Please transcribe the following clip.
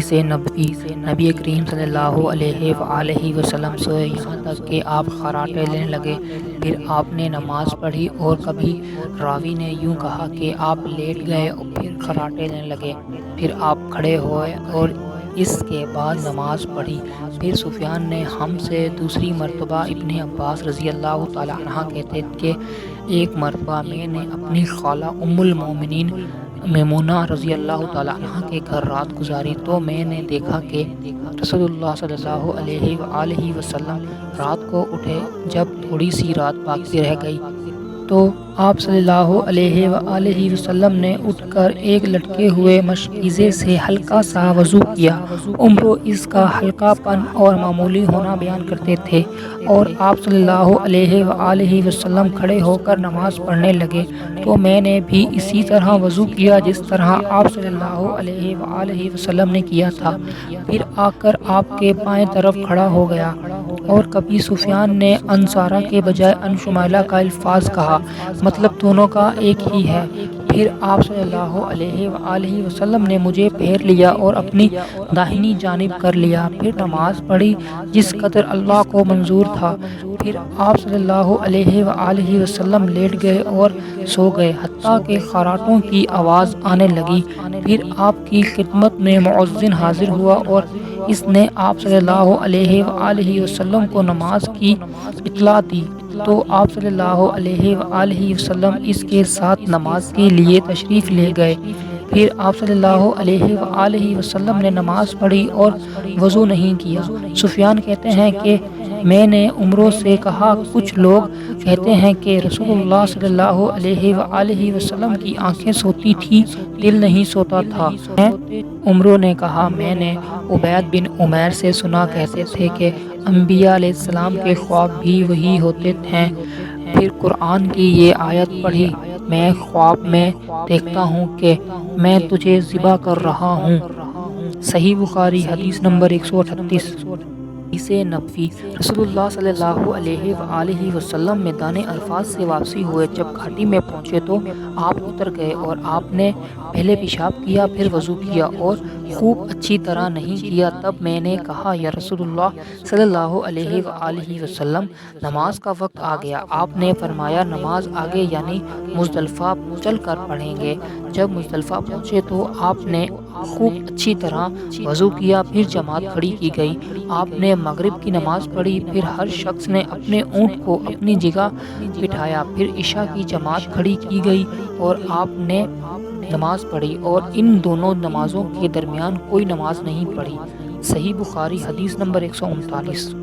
سے نبی کریم صلی اللہ علیہ وآلہ وسلم سے یہاں تک کہ آپ خراٹے لینے لگے۔ پھر آپ نے نماز پڑھی، اور کبھی راوی نے یوں کہا کہ آپ لیٹ گئے اور پھر خراٹے لینے لگے، پھر آپ کھڑے ہوئے اور اس کے بعد نماز پڑھی۔ پھر سفیان نے ہم سے دوسری مرتبہ ابن عباس رضی اللہ تعالیٰ عنہ کہتے کہ ایک مرتبہ میں نے اپنی خالہ ام المومنین میمونہ رضی اللہ تعالیٰ عنہ کے گھر رات گزاری، تو میں نے دیکھا کہ رسول اللہ صلی اللہ علیہ وآلہ وسلم رات کو اٹھے جب تھوڑی سی رات باقی رہ گئی، تو آپ صلی اللہ علیہ وآلہ وسلم نے اٹھ کر ایک لٹکے ہوئے مشکیزے سے ہلکا سا وضو کیا۔ عمرو اس کا ہلکا پن اور معمولی ہونا بیان کرتے تھے، اور آپ صلی اللہ علیہ وآلہ وسلم کھڑے ہو کر نماز پڑھنے لگے تو میں نے بھی اسی طرح وضو کیا جس طرح آپ صلی اللہ علیہ وآلہ وسلم نے کیا تھا، پھر آ کر آپ کے بائیں طرف کھڑا ہو گیا۔ اور کبھی سفیان نے انصارہ کے بجائے انشمائلہ کا الفاظ کہا، مطلب دونوں کا ایک ہی ہے۔ پھر آپ صلی اللہ علیہ وآلہ وسلم نے مجھے پھیر لیا اور اپنی داہنی جانب کر لیا، پھر نماز پڑھی جس قدر اللہ کو منظور تھا۔ پھر آپ صلی اللہ علیہ وآلہ وسلم لیٹ گئے اور سو گئے حتیٰ کہ خراٹوں کی آواز آنے لگی۔ پھر آپ کی خدمت میں مؤذن حاضر ہوا اور اس نے آپ صلی اللہ علیہ وآلہ وسلم کو نماز کی اطلاع دی، تو آپ صلی اللہ علیہ وآلہ وسلم اس کے ساتھ نماز کے لیے تشریف لے گئے۔ پھر آپ صلی اللہ علیہ وآلہ وسلم نے نماز پڑھی اور وضو نہیں کیا۔ سفیان کہتے ہیں کہ میں نے عمرو سے کہا، کچھ لوگ کہتے ہیں کہ رسول اللہ صلی اللہ علیہ وآلہ وسلم کی آنکھیں سوتی تھیں، دل نہیں سوتا تھا۔ عمرو نے کہا، میں نے عبید بن عمیر سے سنا کہتے تھے کہ انبیاء علیہ السلام کے خواب بھی وہی ہوتے ہیں۔ پھر قرآن کی یہ آیت پڑھی، میں خواب میں دیکھتا ہوں کہ میں تجھے ذبح کر رہا ہوں۔ صحیح بخاری حدیث نمبر 138۔ حدیث نبوی، رسول اللہ صلی اللہ علیہ وآلہ وسلم میدان عرفات سے واپسی ہوئے۔ جب گھاٹی میں پہنچے تو آپ اتر گئے اور آپ نے پہلے پیشاب کیا، پھر وضو کیا اور خوب اچھی طرح نہیں کیا۔ تب میں نے کہا، یا رسول اللہ صلی اللہ علیہ وآلہ وسلم، نماز کا وقت آ گیا۔ آپ نے فرمایا، نماز آگے یعنی مزدلفہ چل کر پڑھیں گے۔ جب مزدلفہ پہنچے تو آپ نے خوب اچھی طرح وضو کیا، پھر جماعت کھڑی کی گئی۔ آپ نے مغرب کی نماز پڑھی، پھر ہر شخص نے اپنے اونٹ کو اپنی جگہ بٹھایا، پھر عشاء کی جماعت کھڑی کی گئی اور آپ نے نماز پڑھی، اور ان دونوں نمازوں کے درمیان کوئی نماز نہیں پڑھی۔ صحیح بخاری حدیث نمبر 139۔